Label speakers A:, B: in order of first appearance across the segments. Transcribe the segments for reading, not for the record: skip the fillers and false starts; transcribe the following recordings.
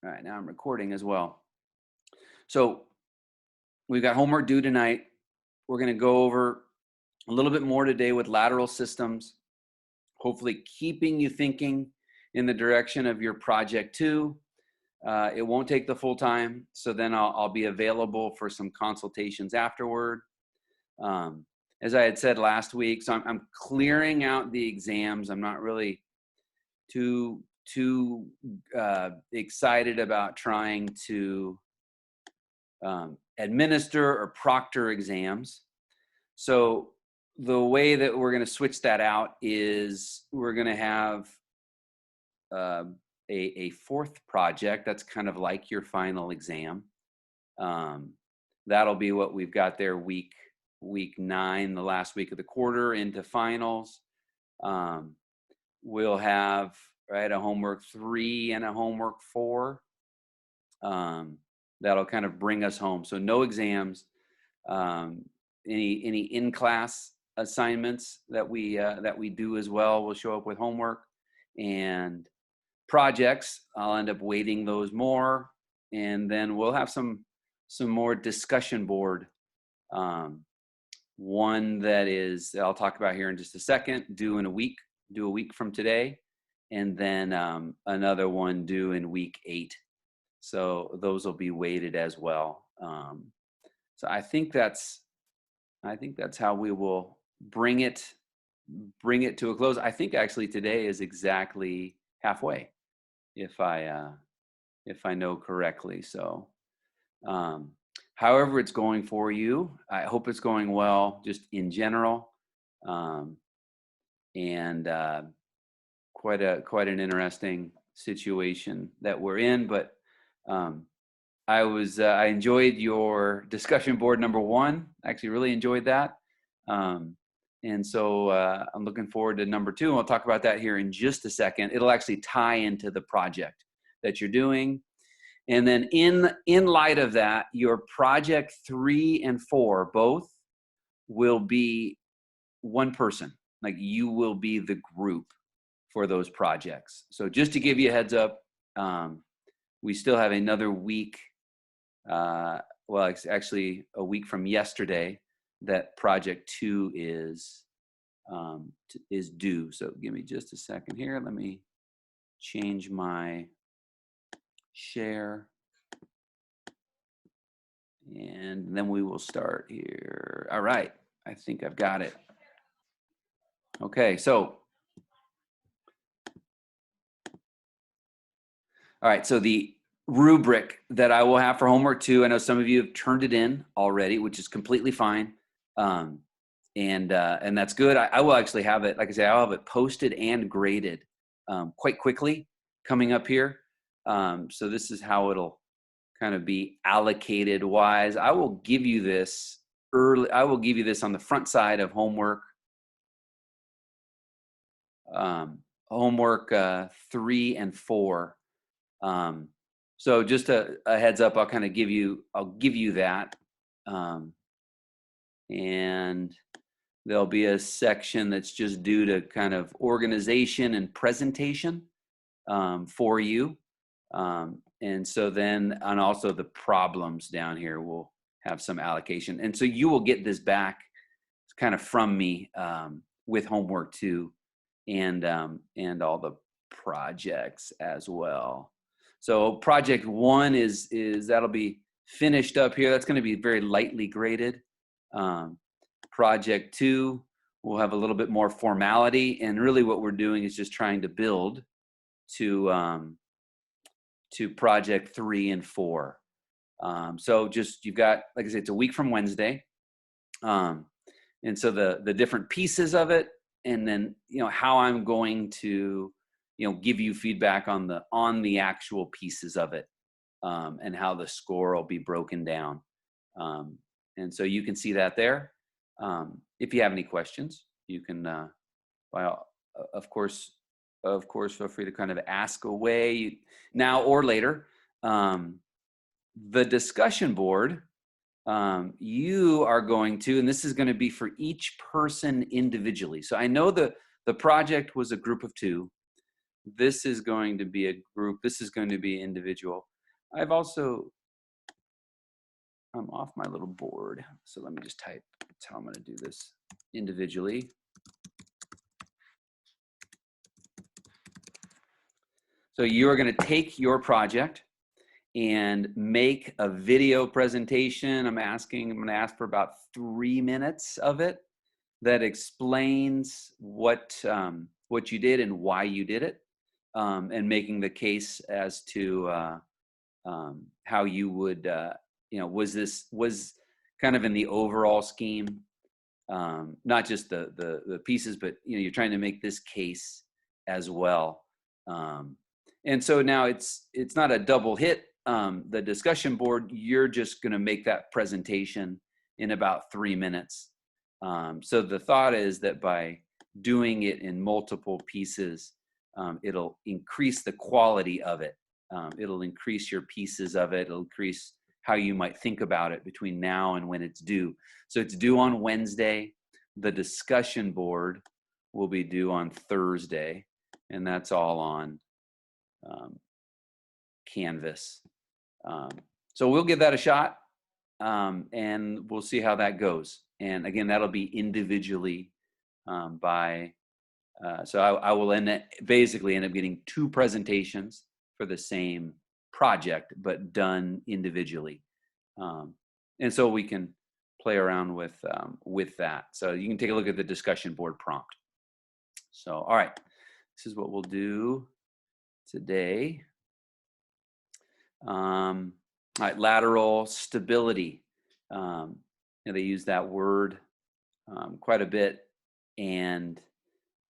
A: All right, now I'm recording as well. So we've got homework due tonight. We're going to go over a little bit more today with lateral systems, hopefully keeping you thinking in the direction of your project 2. It won't take the full time, so then I'll be available for some consultations afterward. As I had said last week, so I'm clearing out the exams. I'm not really too excited about trying to administer or proctor exams. So the way that we're going to switch that out is we're going to have a fourth project that's kind of like your final exam. That'll be what we've got there week 9, the last week of the quarter into finals. We'll have a homework 3 and a homework 4. That'll kind of bring us home. So no exams. Any in-class assignments that we do as well will show up with homework, and projects I'll end up weighting those more, and then we'll have some more discussion board. One that is I'll talk about here in just a second, due a week from today, and then another one due in week 8. So those will be weighted as well. So I think that's how we will bring it to a close. I think actually today is exactly halfway, if I know correctly. So however it's going for you, I hope it's going well just in general. And quite an interesting situation that we're in, but I enjoyed your discussion board number 1. I actually really enjoyed that. And so I'm looking forward to number 2, and we'll talk about that here in just a second. It'll actually tie into the project that you're doing. And then in light of that, your project 3 and 4 both will be one person. Like, you will be the group for those projects. So just to give you a heads up, we still have another week. Well, it's actually a week from yesterday that project 2 is due. So give me just a second here. Let me change my share, and then we will start here. All right, I think I've got it. Okay, so all right, so the rubric that I will have for homework 2, I know some of you have turned it in already, which is completely fine. And that's good. I will actually have it, like I say, I'll have it posted and graded quite quickly coming up here. So this is how it'll kind of be allocated wise. I will give you this early. I will give you this on the front side of homework. Homework 3 and 4. So just a heads up, I'll give you that. And there'll be a section that's just due to kind of organization and presentation for you. And so then, and also the problems down here will have some allocation. And so you will get this back kind of from me with homework 2 and all the projects as well. So project 1 is that'll be finished up here. That's going to be very lightly graded. Project 2 will have a little bit more formality, and really what we're doing is just trying to build to project 3 and 4. So just, you've got, like I said, it's a week from Wednesday. And so the different pieces of it, and then, how I'm going to, give you feedback on the actual pieces of it, and how the score will be broken down. And so you can see that there. If you have any questions, you can, of course, feel free to kind of ask away now or later. The discussion board, you are going to, and this is going to be for each person individually. So I know the project was a group of 2. This is going to be a group. This is going to be individual. I've also, I'm off my little board. So let me just type, that's how I'm going to do this individually. So you are going to take your project and make a video presentation. I'm going to ask for about 3 minutes of it that explains what you did and why you did it, and making the case as to how you would, was kind of in the overall scheme, not just the pieces, but you're trying to make this case as well. And so now it's not a double hit. The discussion board, you're just going to make that presentation in about 3 minutes. So the thought is that by doing it in multiple pieces, it'll increase the quality of it. It'll increase your pieces of it. It'll increase how you might think about it between now and when it's due. So it's due on Wednesday. The discussion board will be due on Thursday, and that's all on Canvas. So we'll give that a shot, and we'll see how that goes. And again, that'll be individually so I will basically end up getting 2 presentations for the same project, but done individually. And so we can play around with that. So you can take a look at the discussion board prompt. So, all right, this is what we'll do today. All right, lateral stability. They use that word quite a bit, and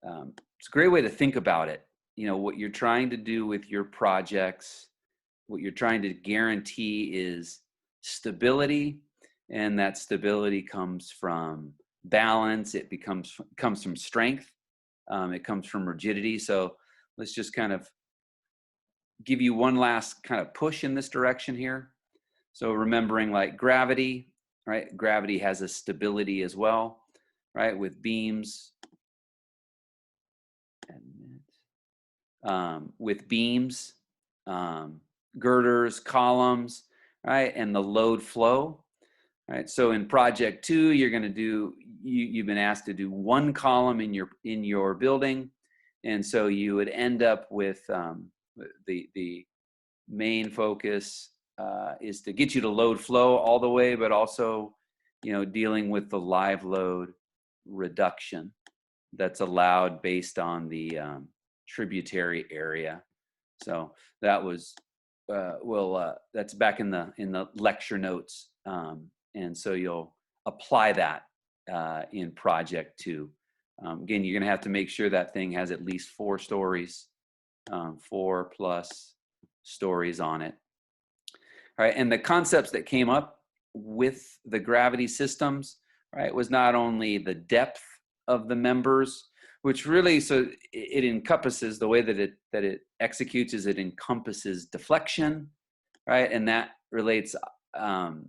A: it's a great way to think about it. What you're trying to do with your projects, what you're trying to guarantee is stability, and that stability comes from balance. It comes from strength. It comes from rigidity. So let's just kind of give you one last kind of push in this direction here. So remembering, like, gravity, right? Gravity has a stability as well, right? With beams, girders, columns, right? And the load flow, right? So in project 2, you're going to do, you've been asked to do 1 column in your building. And so you would end up with the main focus is to get you to load flow all the way, but also, dealing with the live load reduction that's allowed based on the tributary area. So that was that's back in the lecture notes, and so you'll apply that in project 2. Again, you're going to have to make sure that thing has at least 4 stories, 4+ stories on it. All right, and the concepts that came up with the gravity systems, right, was not only the depth of the members, which really, so it encompasses, the way that it executes is it encompasses deflection, right, and that relates, to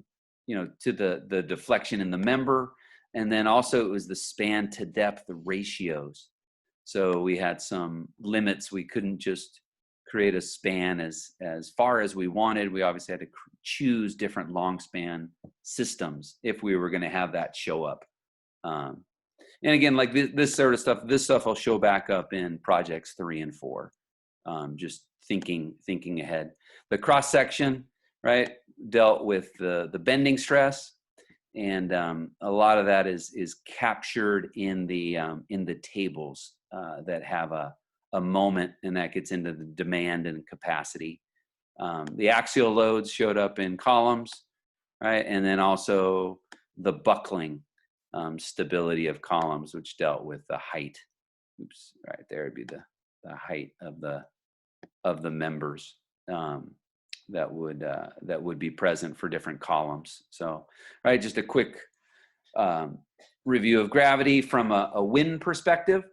A: the deflection in the member, and then also it was the span to depth ratios. So we had some limits. We couldn't just create a span as far as we wanted. We obviously had to choose different long span systems if we were going to have that show up. And again, like this sort of stuff, this stuff will show back up in projects 3 and 4. Just thinking ahead. The cross section, right, dealt with the bending stress, and a lot of that is captured in the tables that have a moment, and that gets into the demand and capacity. The axial loads showed up in columns, right, and then also the buckling stability of columns, which dealt with the height. Oops, right there would be the height of the members that would be present for different columns. So, right, just a quick review of gravity from a wind perspective,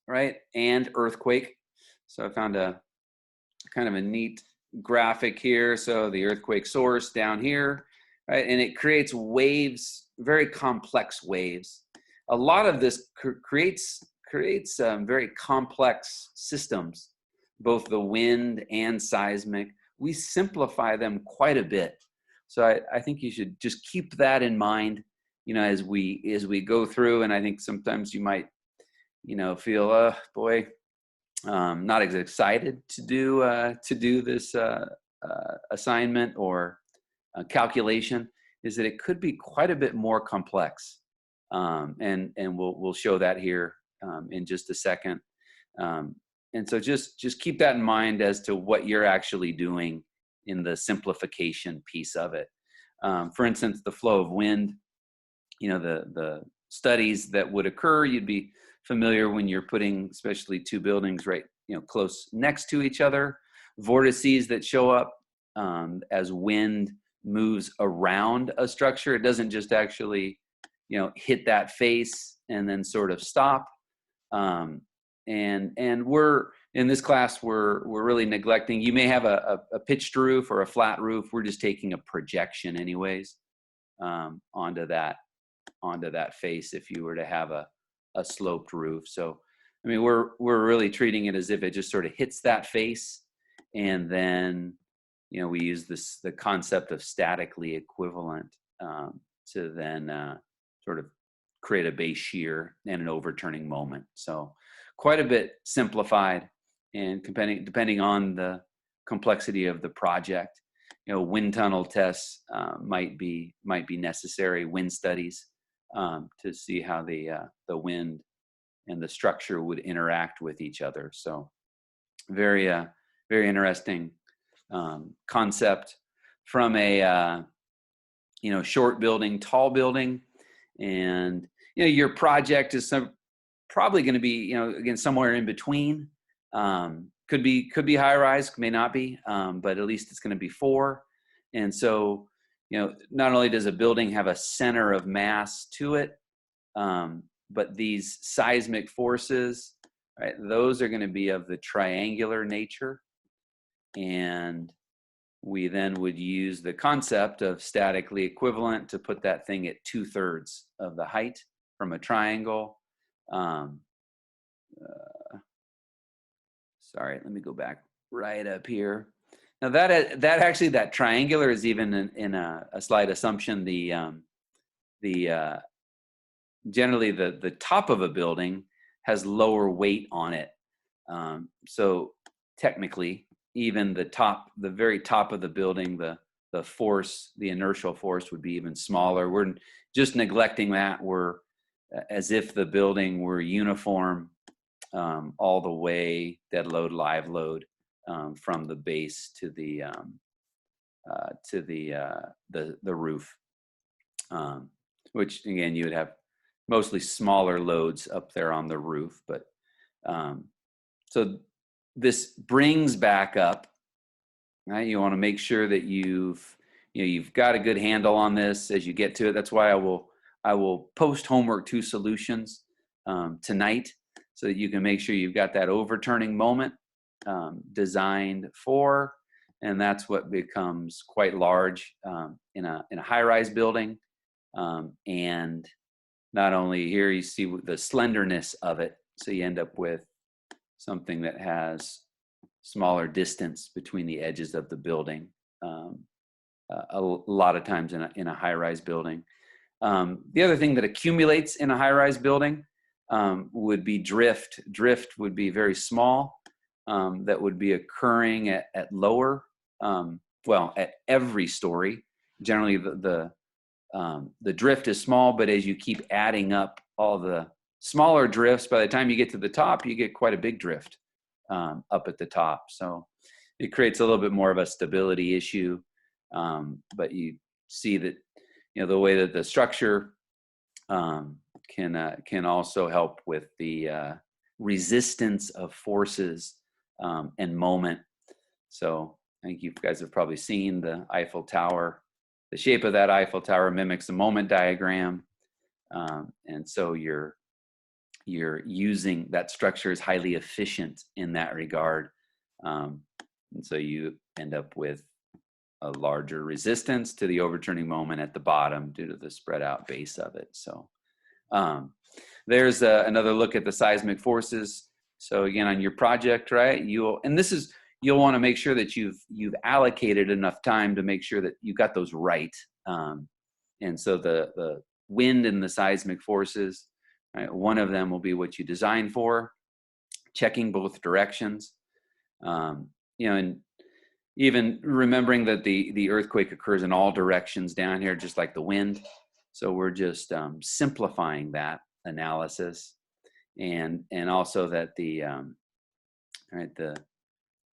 A: right, and earthquake. So I found a kind of a neat graphic here. So the earthquake source down here, right, and it creates waves, very complex waves. A lot of this creates very complex systems, both the wind and seismic, we simplify them quite a bit. So I think you should just keep that in mind, as we go through. And I think sometimes you might, feel, boy, not as excited to do this assignment or calculation, is that it could be quite a bit more complex. And we'll show that here in just a second. And so just keep that in mind as to what you're actually doing in the simplification piece of it. For instance, the flow of wind, the studies that would occur, you'd be familiar when you're putting especially two buildings right, close next to each other, vortices that show up as wind moves around a structure. It doesn't just actually, hit that face and then sort of stop. And we're in this class, we're really neglecting. You may have a pitched roof or a flat roof. We're just taking a projection anyways onto that face if you were to have a sloped roof. So I mean, we're really treating it as if it just sort of hits that face, and then we use the concept of statically equivalent to then sort of create a base shear and an overturning moment. So quite a bit simplified, and depending on the complexity of the project, wind tunnel tests might be necessary, wind studies to see how the wind and the structure would interact with each other. So very interesting concept from a short building, tall building. And your project is probably going to be again somewhere in between. Could be high rise, may not be, but at least it's going to be 4. And so not only does a building have a center of mass to it, but these seismic forces, right, those are going to be of the triangular nature. And we then would use the concept of statically equivalent to put that thing at 2/3 of the height from a triangle. Sorry, let me go back right up here. Now that triangular is even in a slight assumption. Generally the top of a building has lower weight on it. So technically, even the very top of the building, the force, the inertial force would be even smaller. We're just neglecting that. We're as if the building were uniform all the way, dead load, live load, from the base to the roof, which again you would have mostly smaller loads up there on the roof. But so this brings back up, right? You want to make sure that you've got a good handle on this as you get to it. That's why I will post homework 2 solutions tonight, so that you can make sure you've got that overturning moment designed for, and that's what becomes quite large in a high-rise building. And not only here, you see the slenderness of it, so you end up with something that has smaller distance between the edges of the building. A lot of times in a high-rise building. The other thing that accumulates in a high-rise building would be drift. Drift would be very small. That would be occurring at lower, at every story. Generally, the drift is small, but as you keep adding up all the smaller drifts, by the time you get to the top, you get quite a big drift up at the top. So it creates a little bit more of a stability issue. But you see that the way that the structure can also help with the resistance of forces and moment. So I think you guys have probably seen the Eiffel Tower. The shape of that Eiffel Tower mimics the moment diagram, and so you're using that structure is highly efficient in that regard, and so you end up with a larger resistance to the overturning moment at the bottom due to the spread out base of it. So there's another look at the seismic forces. So again, on your project, right, you'll want to make sure that you've allocated enough time to make sure that you got those right. And so the wind and the seismic forces, right, one of them will be what you design for, checking both directions. And even remembering that the earthquake occurs in all directions down here, just like the wind. So we're just simplifying that analysis, and also that the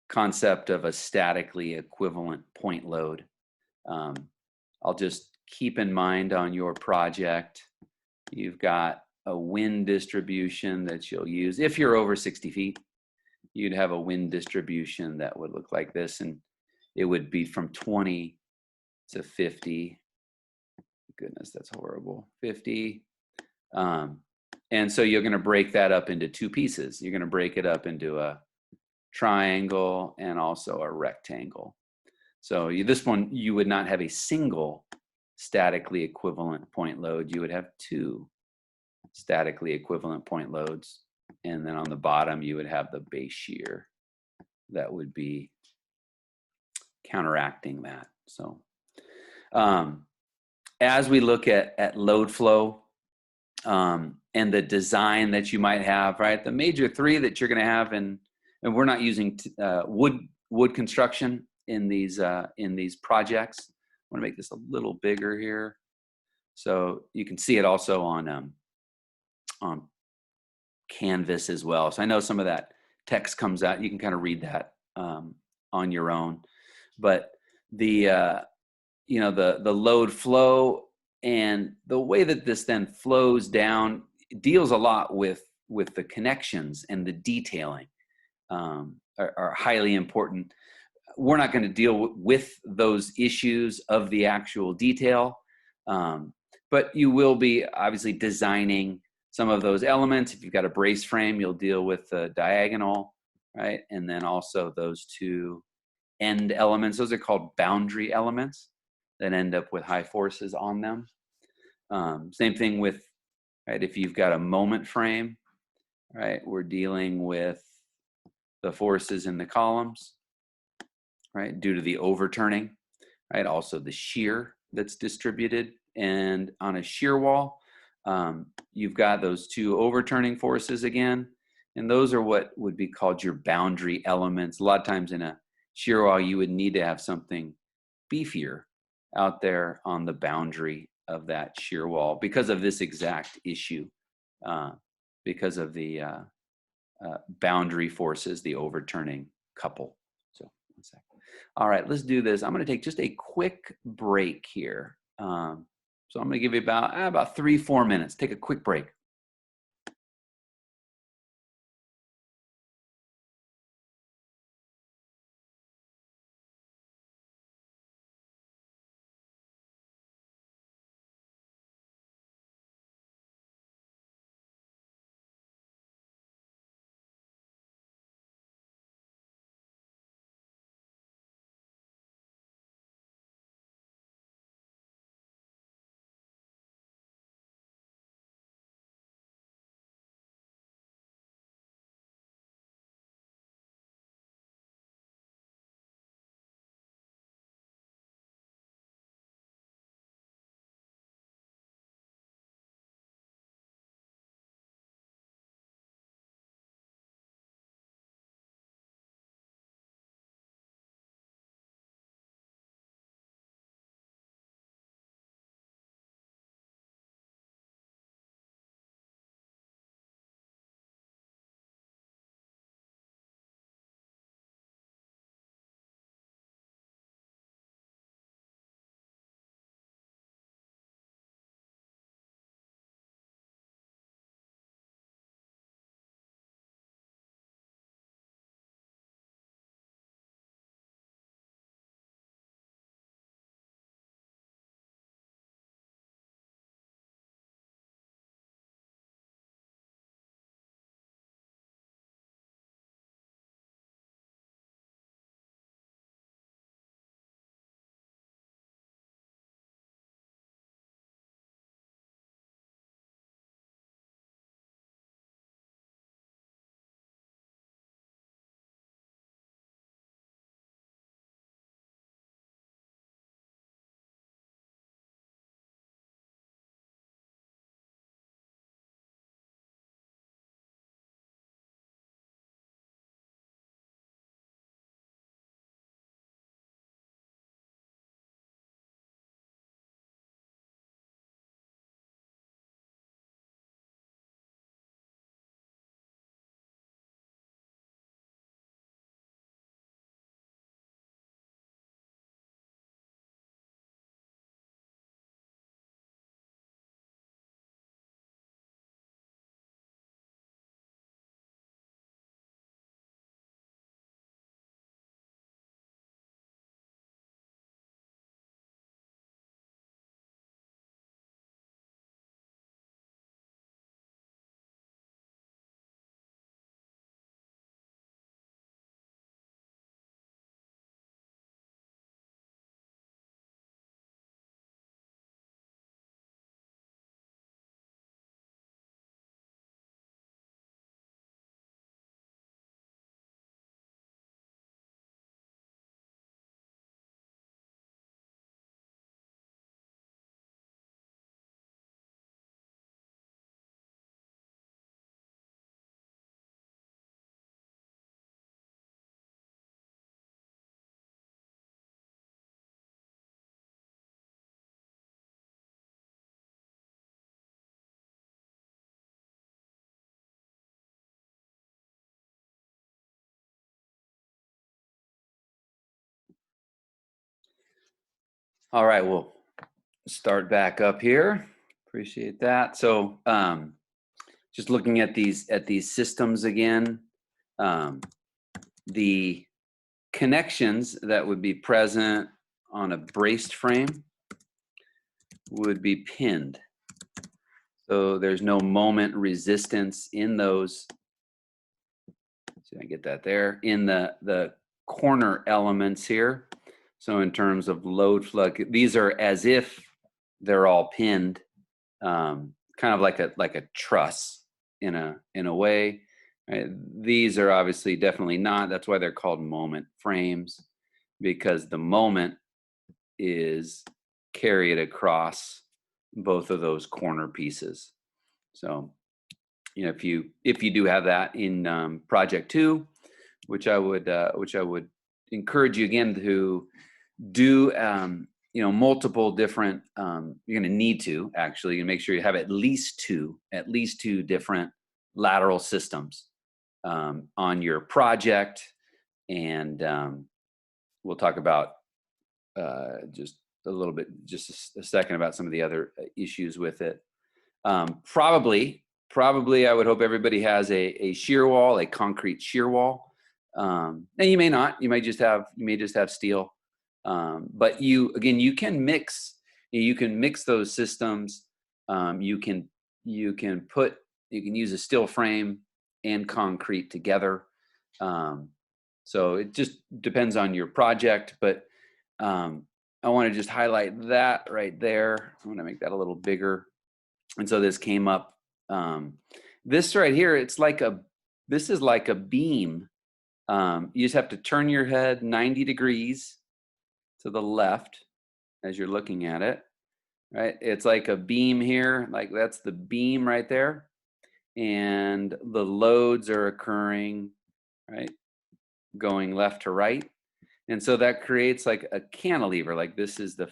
A: concept of a statically equivalent point load. I'll just keep in mind on your project, you've got a wind distribution that you'll use. If you're over 60 feet, you'd have a wind distribution that would look like this, and it would be from 20 to 50. Goodness, that's horrible. 50. And so you're going to break that up into two pieces. You're going to break it up into a triangle and also a rectangle. So this one, you would not have a single statically equivalent point load. You would have two statically equivalent point loads. And then on the bottom, you would have the base shear that would be counteracting that. So as we look at load flow and the design that you might have, right? The major three that you're going to have, and we're not using wood construction in these projects. I want to make this a little bigger here, so you can see it also on Canvas as well. So I know some of that text comes out. You can kind of read that on your own, but the load flow and the way that this then flows down deals a lot with the connections, and the detailing are highly important. We're not going to deal with those issues of the actual detail, but you will be obviously designing some of those elements. If you've got a brace frame, you'll deal with the diagonal, right? And then also those two end elements. Those are called boundary elements that end up with high forces on them. Same thing with, right, if you've got a moment frame, right, we're dealing with the forces in the columns, right, due to the overturning, right, also the shear that's distributed. And on a shear wall, you've got those two overturning forces again, and those are what would be called your boundary elements. A lot of times in a shear wall, you would need to have something beefier out there on the boundary of that shear wall because of this exact issue, because of the boundary forces, the overturning couple. So one sec. All right, let's do this. I'm going to take just a quick break here. So I'm going to give you about 3-4 minutes. Take a quick break. All right, we'll start back up here. Appreciate that. So, just looking at these systems again, um, the connections that would be present on a braced frame would be pinned. So there's no moment resistance in those. See, I get that there in the corner elements here. So in terms of load flow, these are as if they're all pinned, kind of like a truss in a way. Right? These are obviously definitely not. That's why they're called moment frames, because the moment is carried across both of those corner pieces. So, if you do have that in project 2, which I would encourage you again to do, multiple different. You're going to need to actually make sure you have at least two different lateral systems on your project, and we'll talk about just a little bit, just a second, about some of the other issues with it. Probably, I would hope everybody has a shear wall, a concrete shear wall. And you may not. You may just have steel. But you can mix. You can mix those systems. You can use a steel frame and concrete together. So it just depends on your project, but I want to just highlight that right there. I want to make that a little bigger. And so this came up. This right here, this is like a beam. You just have to turn your head 90 degrees to the left as you're looking at it, right? It's like a beam here, like that's the beam right there. And the loads are occurring, right, going left to right. And so that creates like a cantilever, like this is the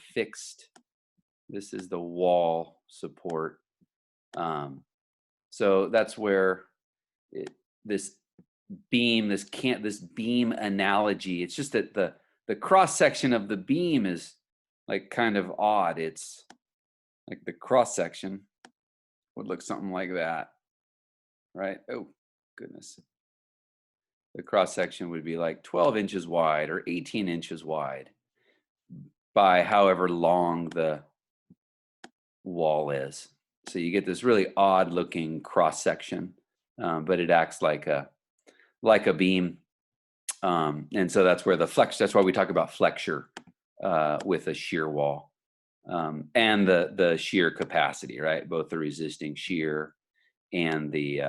A: wall support. So that's where this beam analogy, it's just that the cross section of the beam is like kind of odd. It's like the cross section would look something like that, right? Oh goodness. The cross section would be like 12 inches wide or 18 inches wide by however long the wall is. So you get this really odd looking cross section, but it acts like a beam. And so that's where that's why we talk about flexure with a shear wall, and the shear capacity, right? Both the resisting shear and the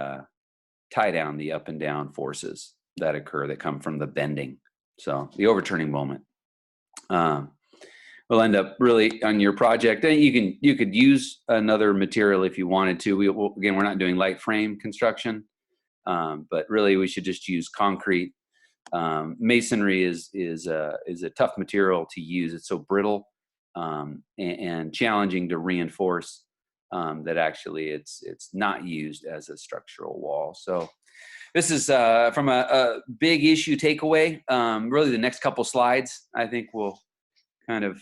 A: tie down, the up and down forces that occur that come from the bending. So the overturning moment will end up really on your project. And you could use another material if you wanted to. Again, we're not doing light frame construction, but really we should just use concrete. Masonry is a tough material to use. It's so brittle and challenging to reinforce, that actually it's not used as a structural wall. So this is from a big issue takeaway. Really, the next couple slides I think will kind of,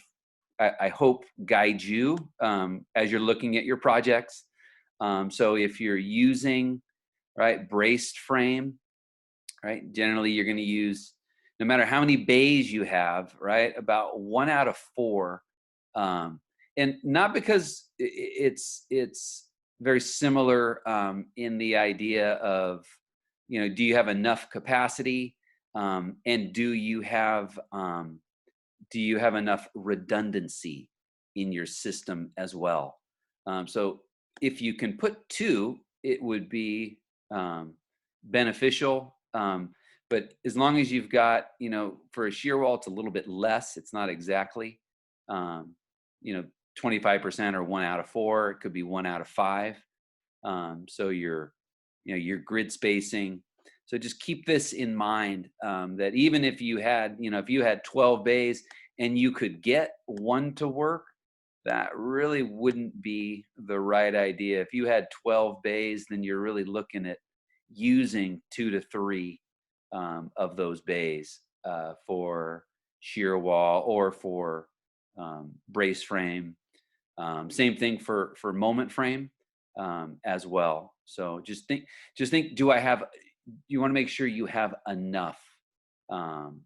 A: I hope, guide you as you're looking at your projects. So if you're using, right, braced frame, right, generally you're going to use, no matter how many bays you have, right, about 1 out of 4. And not because it's very similar in the idea of, do you have enough capacity, and do you have enough redundancy in your system as well. So if you can put 2, it would be beneficial. But as long as you've got, for a shear wall, it's a little bit less. It's not exactly, 25% or 1 out of 4. It could be 1 out of 5. So your grid spacing. So just keep this in mind, that even if you had, if you had 12 bays and you could get 1 to work, that really wouldn't be the right idea. If you had 12 bays, then you're really looking at using 2 to 3 of those bays for shear wall or for brace frame. Same thing for moment frame as well. So just think, do I have, you want to make sure you have enough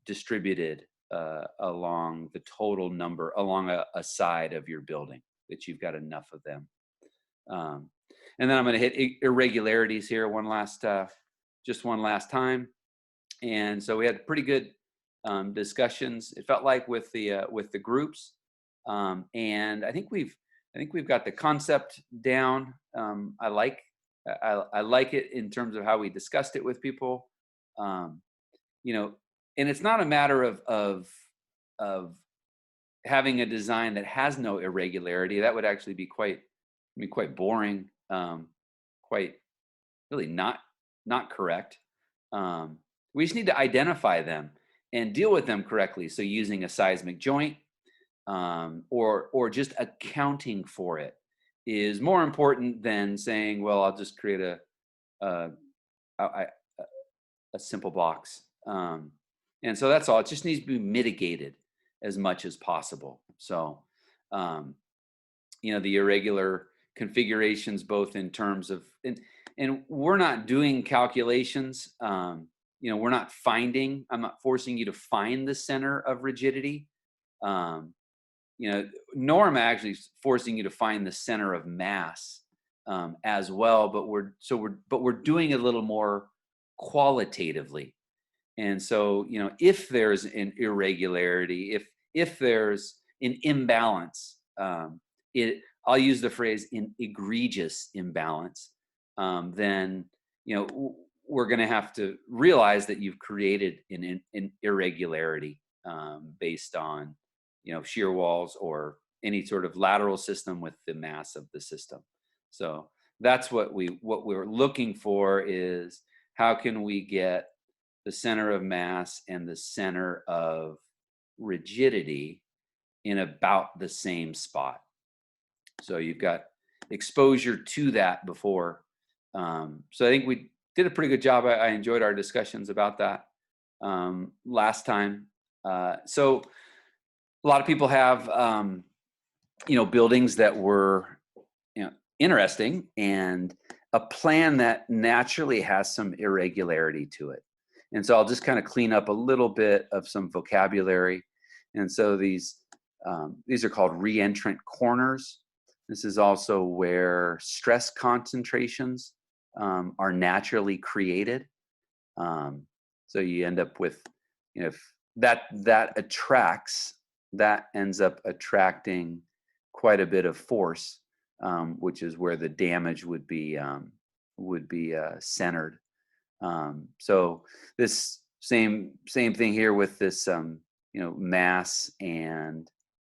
A: distributed along the total number, along a side of your building, that you've got enough of them. And then I'm going to hit irregularities here just one last time. And so we had pretty good discussions, it felt like, with the groups. And I think we've got the concept down. I like it in terms of how we discussed it with people. You know, and it's not a matter of having a design that has no irregularity. That would actually be quite boring, quite really not correct. We just need to identify them and deal with them correctly. So using a seismic joint, or just accounting for it, is more important than saying, well, I'll just create a simple box. And so that's all. It just needs to be mitigated as much as possible. So, you know, the irregular configurations, both in terms of, and we're not doing calculations. You know, we're not I'm not forcing you to find the center of rigidity. You know, nor am I actually forcing you to find the center of mass as well. But we're doing a little more qualitatively. And so, you know, if there's an irregularity, if there's an imbalance, I'll use the phrase an egregious imbalance, then, you know, we're going to have to realize that you've created an irregularity based on, you know, shear walls or any sort of lateral system with the mass of the system. So that's what we're looking for, is how can we get the center of mass and the center of rigidity in about the same spot. So you've got exposure to that before. So I think we did a pretty good job. I enjoyed our discussions about that last time. So a lot of people have, you know, buildings that were, you know, interesting, and a plan that naturally has some irregularity to it. And so I'll just kind of clean up a little bit of some vocabulary. And so these are called reentrant corners. This is also where stress concentrations are naturally created. So you end up with, you know, if that ends up attracting quite a bit of force, which is where the damage would be centered. So this same thing here with this, you know, mass and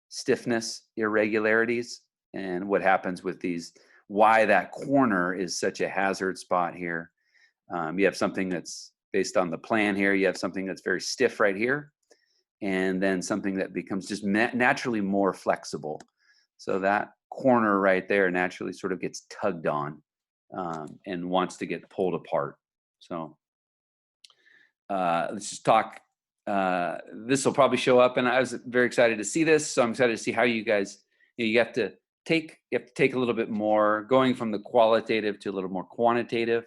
A: stiffness irregularities, and what happens with these, why that corner is such a hazard spot here. You have something that's based on the plan here. You have something that's very stiff right here, and then something that becomes just naturally more flexible. So that corner right there naturally sort of gets tugged on and wants to get pulled apart. So let's just talk. This will probably show up, and I was very excited to see this. So I'm excited to see how you guys, you know, you have to take a little bit more, going from the qualitative to a little more quantitative.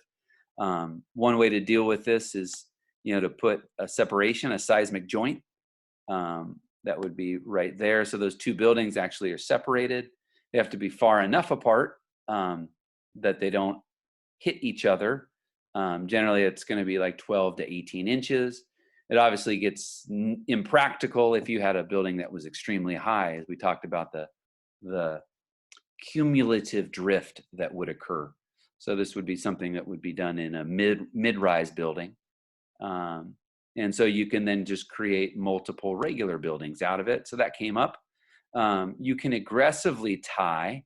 A: One way to deal with this is, you know, to put a separation, a seismic joint. That would be right there. So those two buildings actually are separated. They have to be far enough apart that they don't hit each other. Generally, it's going to be like 12 to 18 inches. It obviously gets impractical if you had a building that was extremely high, as we talked about the cumulative drift that would occur. So this would be something that would be done in a mid-rise building. And so you can then just create multiple regular buildings out of it. So that came up. You can aggressively tie,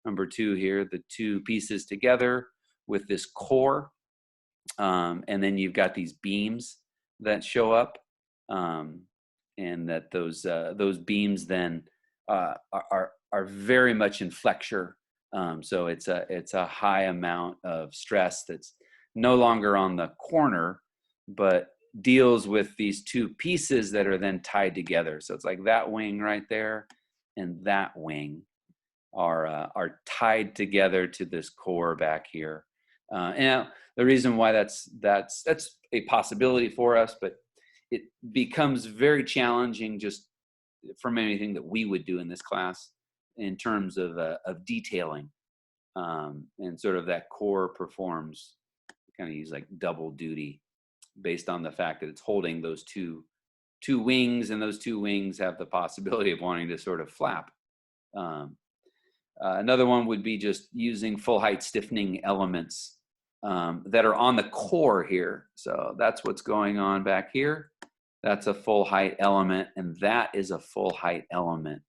A: number 2 here, the two pieces together with this core. And then you've got these beams that show up, and that those beams then are very much in flexure. So it's a high amount of stress that's no longer on the corner, but deals with these two pieces that are then tied together. So it's like that wing right there, and that wing are tied together to this core back here. And the reason why that's a possibility for us, but it becomes very challenging just from anything that we would do in this class in terms of detailing, and sort of that core performs kind of use like double duty based on the fact that it's holding those two wings, and those two wings have the possibility of wanting to sort of flap. Another one would be just using full height stiffening elements that are on the core here. So that's what's going on back here. That's a full height element, and that is a full height element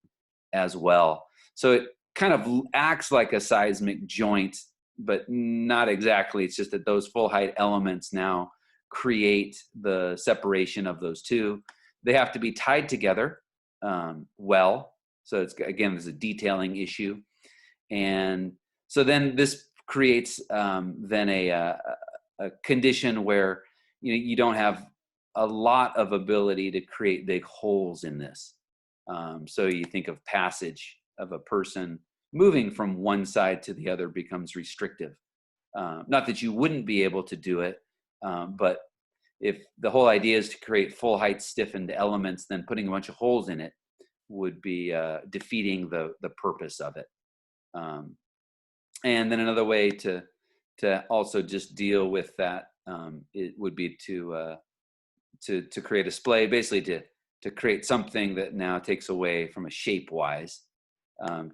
A: as well. So it kind of acts like a seismic joint, but not exactly. It's just that those full height elements now create the separation of those two. They have to be tied together well. So it's, again, there's a detailing issue. And so then this creates then a condition where you don't have a lot of ability to create big holes in this. So you think of passage of a person moving from one side to the other becomes restrictive. Not that you wouldn't be able to do it, but if the whole idea is to create full height stiffened elements, then putting a bunch of holes in it would be defeating the purpose of it. And then another way to also just deal with that, it would be to create a splay, basically to create something that now takes away from a shape wise,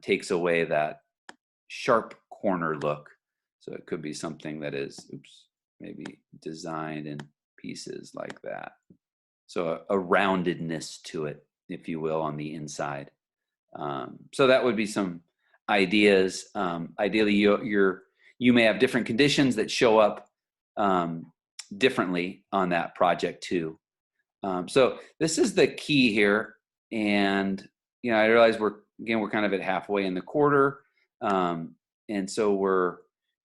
A: takes away that sharp corner look. So it could be something that is, maybe designed in pieces like that. So a roundedness to it, if you will, on the inside. So that would be some ideas. Ideally, you may have different conditions that show up differently on that project too. So this is the key here, and I realize we're kind of at halfway in the quarter, and so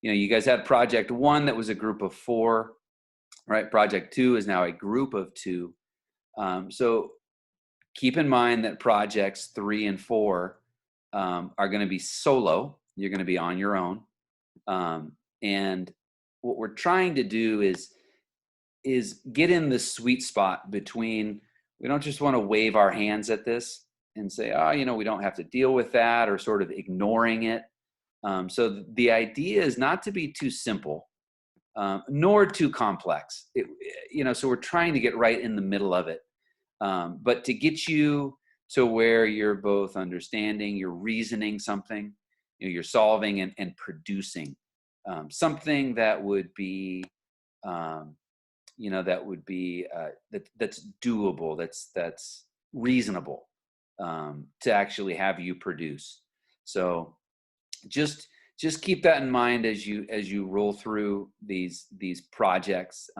A: you guys had project 1 that was a group of 4, right? Project 2 is now a group of 2. So keep in mind that projects 3 and 4 are going to be solo. You're going to be on your own. And what we're trying to do is get in the sweet spot between, we don't just want to wave our hands at this and say, we don't have to deal with that, or sort of ignoring it. So the idea is not to be too simple, nor too complex. So we're trying to get right in the middle of it. But to get you to where you're both understanding, you're reasoning something, you're solving and producing something that would be, that's doable, that's reasonable to actually have you produce. So just keep that in mind as you roll through these projects.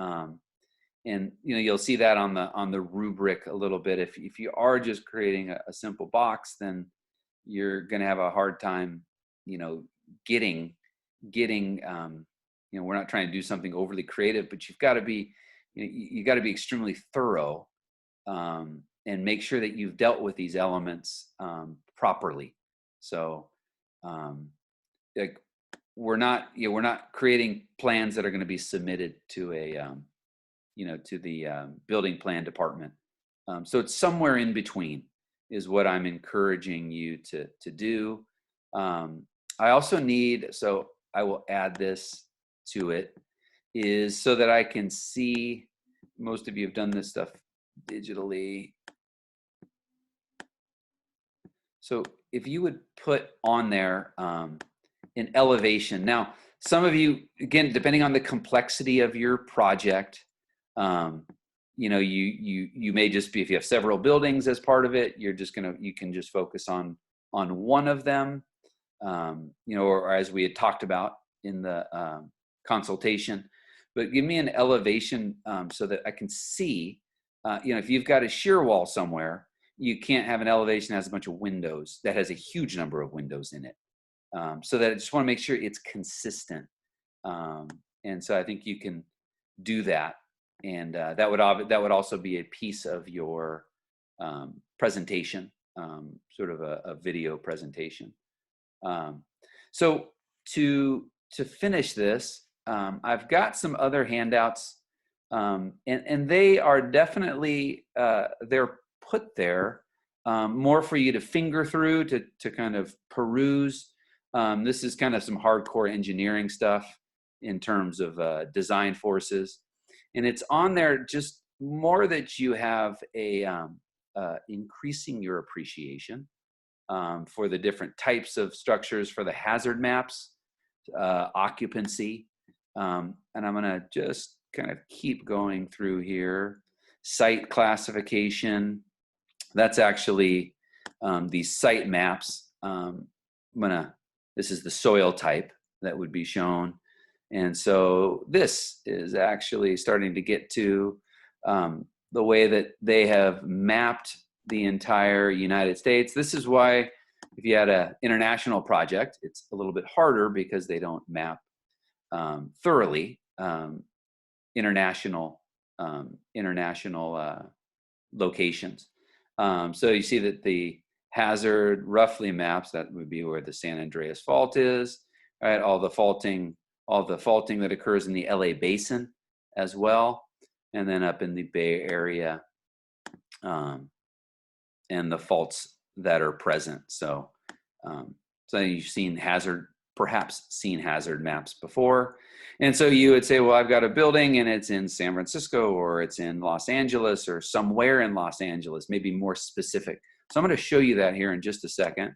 A: And you'll see that on the rubric a little bit. If you are just creating a simple box, then you're going to have a hard time, getting. We're not trying to do something overly creative, but you've got to be, you got to be extremely thorough, and make sure that you've dealt with these elements properly. So, we're not creating plans that are going to be submitted to to the building plan department. So it's somewhere in between is what I'm encouraging you to do. I also need, so I will add this to it, is so that I can see, most of you have done this stuff digitally. So if you would put on there an elevation. Now, some of you, again, depending on the complexity of your project, you may just be, if you have several buildings as part of it, you can just focus on one of them, or as we had talked about in the consultation. But give me an elevation so that I can see, if you've got a shear wall somewhere, you can't have an elevation that has a bunch of windows, that has a huge number of windows in it. So that I just want to make sure it's consistent. And so I think you can do that. And that would also be a piece of your presentation. sort of a video presentation. So to finish this, I've got some other handouts, and they are definitely they're put there more for you to finger through, to kind of peruse. This is kind of some hardcore engineering stuff in terms of design forces, and it's on there just more that you have a increasing your appreciation for the different types of structures, for the hazard maps, occupancy, and I'm going to just kind of keep going through here. Site classification, that's actually these site maps. This is the soil type that would be shown. And so this is actually starting to get to the way that they have mapped the entire United States. This is why if you had an international project, it's a little bit harder because they don't map thoroughly international locations. So you see that the hazard roughly maps, that would be where the San Andreas Fault is, right? All the faulting that occurs in the LA Basin as well, and then up in the Bay Area, and the faults that are present. So, so you've perhaps seen hazard maps before. And so you would say, well, I've got a building and it's in San Francisco, or it's in Los Angeles, or somewhere in Los Angeles, maybe more specific. So I'm going to show you that here in just a second,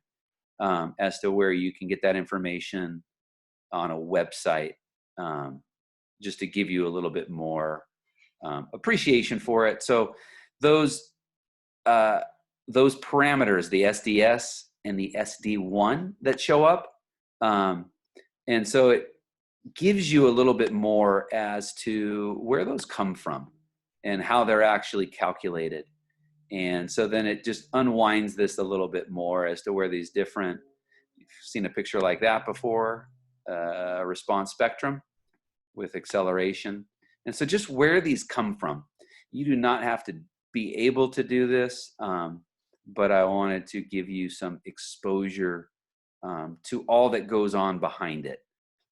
A: as to where you can get that information on a website, just to give you a little bit more appreciation for it. So those parameters, the SDS and the SD1 that show up, and so it gives you a little bit more as to where those come from and how they're actually calculated. And so then it just unwinds this a little bit more as to where these different, you've seen a picture like that before, response spectrum with acceleration. And so just where these come from. You do not have to be able to do this, but I wanted to give you some exposure to all that goes on behind it.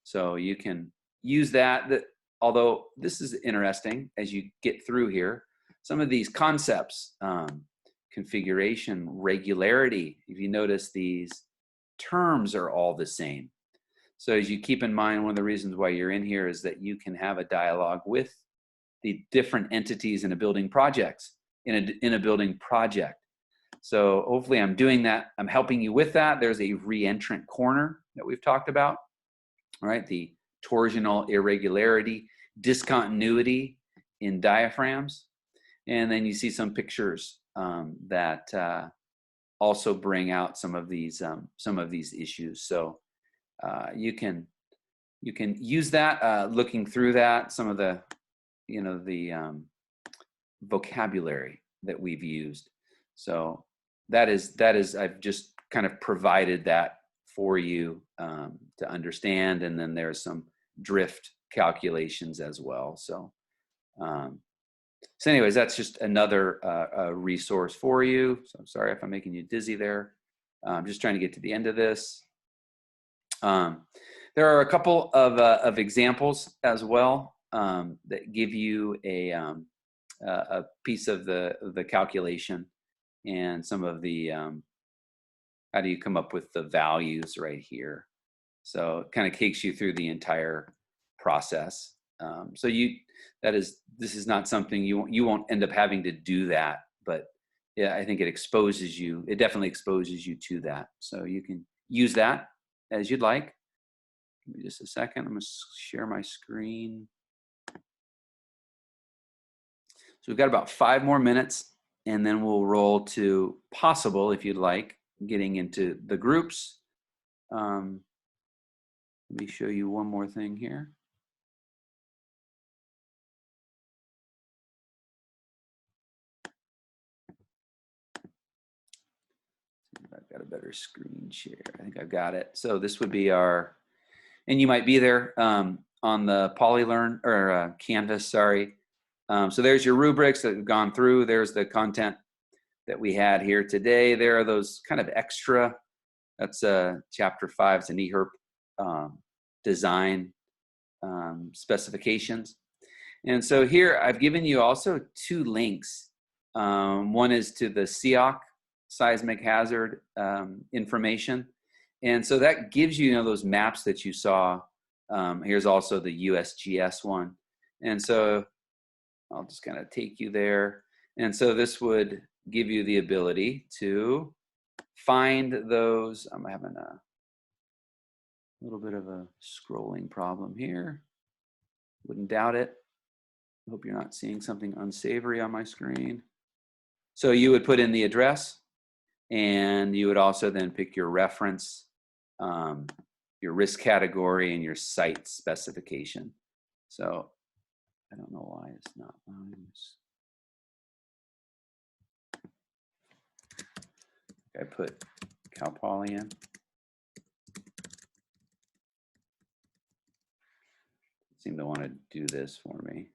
A: So you can use that, although this is interesting as you get through here. Some of these concepts, configuration, regularity, if you notice, these terms are all the same. So as you keep in mind, one of the reasons why you're in here is that you can have a dialogue with the different entities in a building project, in a building project. So hopefully I'm doing that. I'm helping you with that. There's a reentrant corner that we've talked about. All right, the torsional irregularity, discontinuity in diaphragms. And then you see some pictures that also bring out some of these issues. So you can use that, looking through that, some of the vocabulary that we've used. So that is I've just kind of provided that for you to understand, and then there's some drift calculations as well. So anyways, that's just another resource for you. So I'm sorry if I'm making you dizzy there. I'm just trying to get to the end of this. There are a couple of examples as well that give you a piece of the calculation, and some of the how do you come up with the values right here. So it kind of takes you through the entire process. So this is not something you won't end up having to do that, but yeah, I think it definitely exposes you to that. So you can use that as you'd like. Give me just a second. I'm going to share my screen. So we've got about 5 more minutes, and then we'll roll to possible, if you'd like, getting into the groups. Let me show you one more thing here. I've got a better screen share. I think I've got it. So this would be our, and you might be there on the PolyLearn or Canvas, sorry. So there's your rubrics that have gone through. There's the content that we had here today. There are those kind of extra, that's chapter 5, it's an EHRP design specifications. And so here I've given you also 2 links. One is to the SEOC seismic hazard information. And so that gives you, those maps that you saw. Here's also the USGS one. And so I'll just kind of take you there. And so this would give you the ability to find those. I'm having a little bit of a scrolling problem here. Wouldn't doubt it. I hope you're not seeing something unsavory on my screen. So you would put in the address, and you would also then pick your reference, your risk category, and your site specification. So I don't know why it's not allowing this. I put Cal Poly in. Seem to want to do this for me.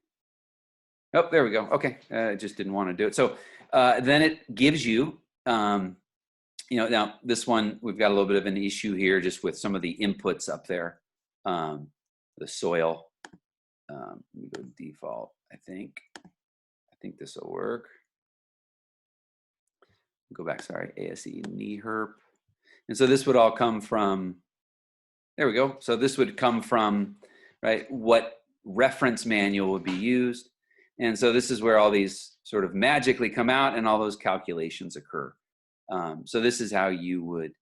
A: Oh, there we go. Okay, I just didn't want to do it. So then it gives you, now this one, we've got a little bit of an issue here just with some of the inputs up there. The soil, let me go default, I think this will work. Go back, sorry, ASE NEHRP. And so this would all come from, there we go. So this would come from, right, what reference manual would be used. And so this is where all these sort of magically come out and all those calculations occur. So this is how you would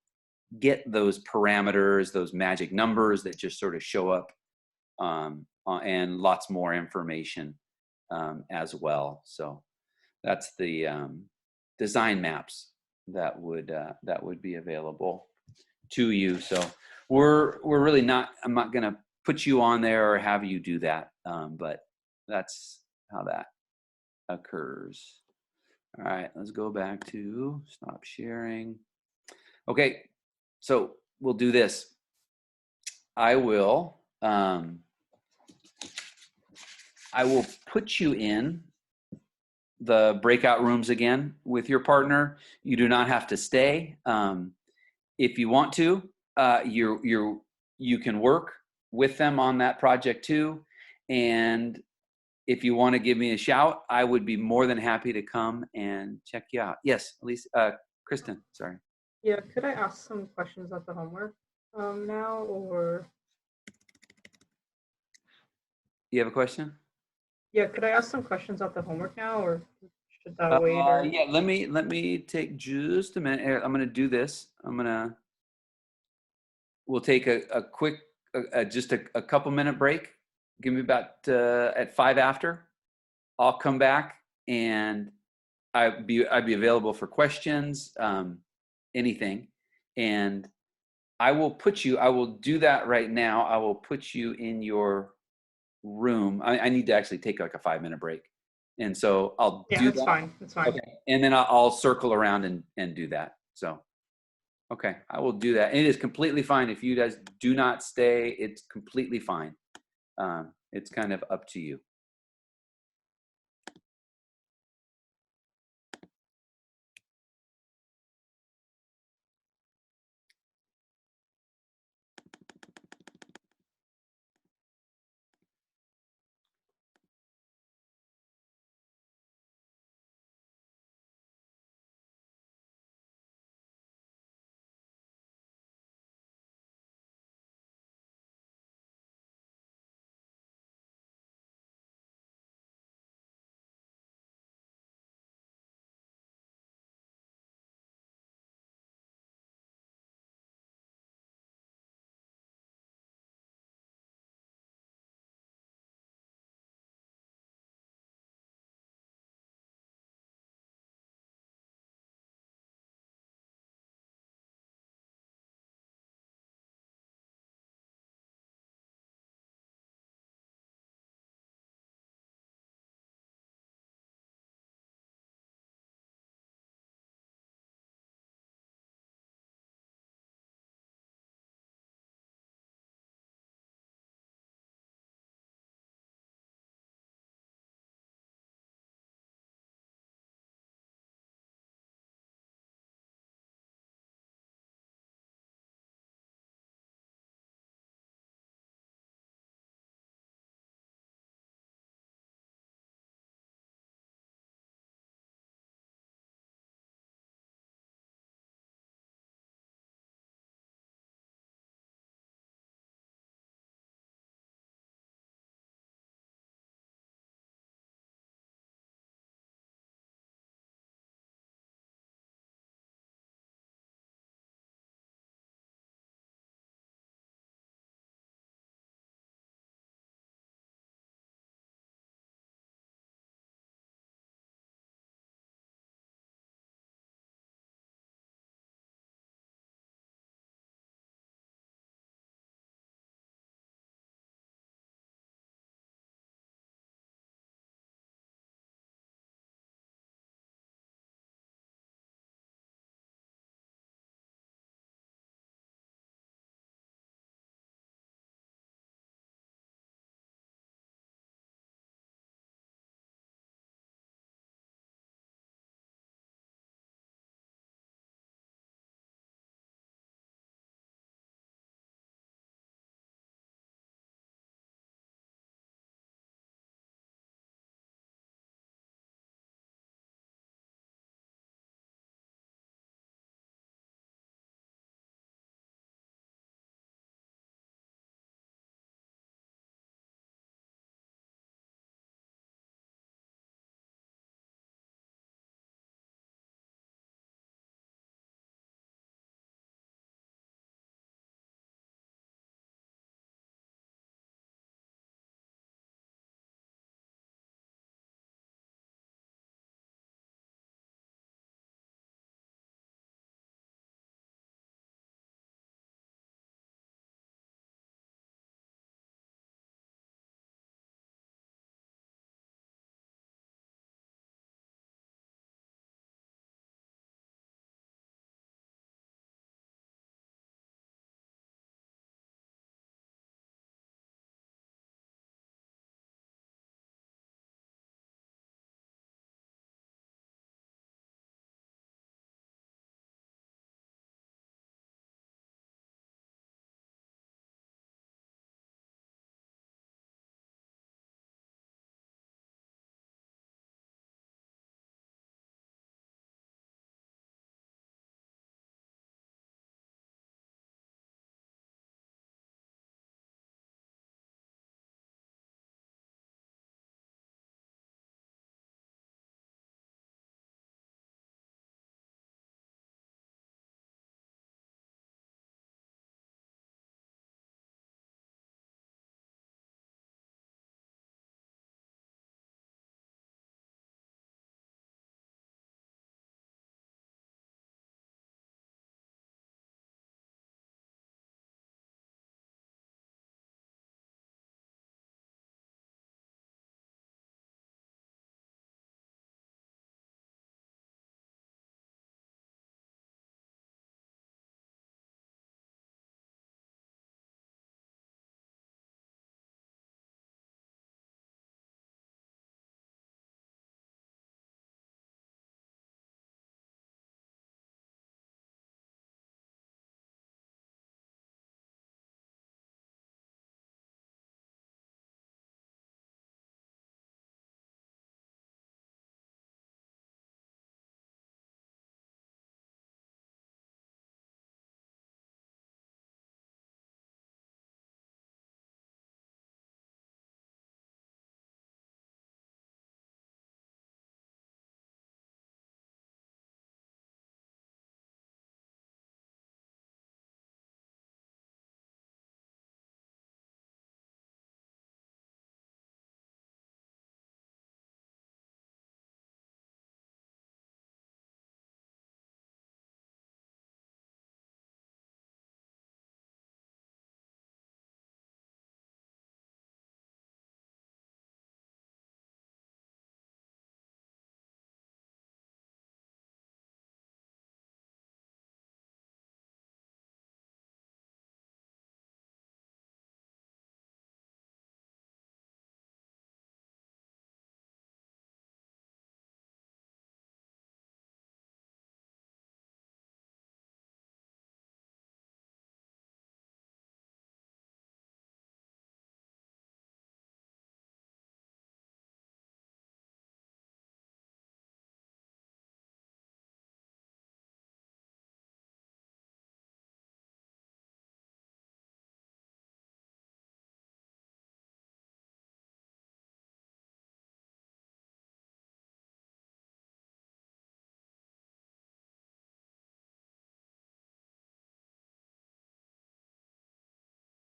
A: get those parameters, those magic numbers that just sort of show up, and lots more information as well. So that's the design maps that would be available to you. So we're really not, I'm not going to put you on there or have you do that, but that's how that occurs. All right, let's go back to stop sharing. Okay, so we'll do this. I will put you in the breakout rooms again with your partner. You do not have to stay. If you want to, you can work with them on that project too. And if you want to give me a shout, I would be more than happy to come and check you out. Yes, Elise, Kristen, sorry.
B: Yeah, could I ask some questions at the homework now, or?
A: You have a question?
B: Yeah, could I ask some questions at the homework now, or should that wait? Or?
A: Yeah, let me take just a minute. I'm going to do this. We'll take a quick, just a couple minute break. Give me about at 5 after. I'll come back and I'd be available for questions, anything, and I will do that right now. I will put you in your room. I need to actually take like a 5-minute break, and so I'll do that.
B: Yeah, that's fine. That's fine.
A: Okay, and then I'll circle around and do that. So. Okay, I will do that. And it is completely fine if you guys do not stay. It's completely fine. It's kind of up to you.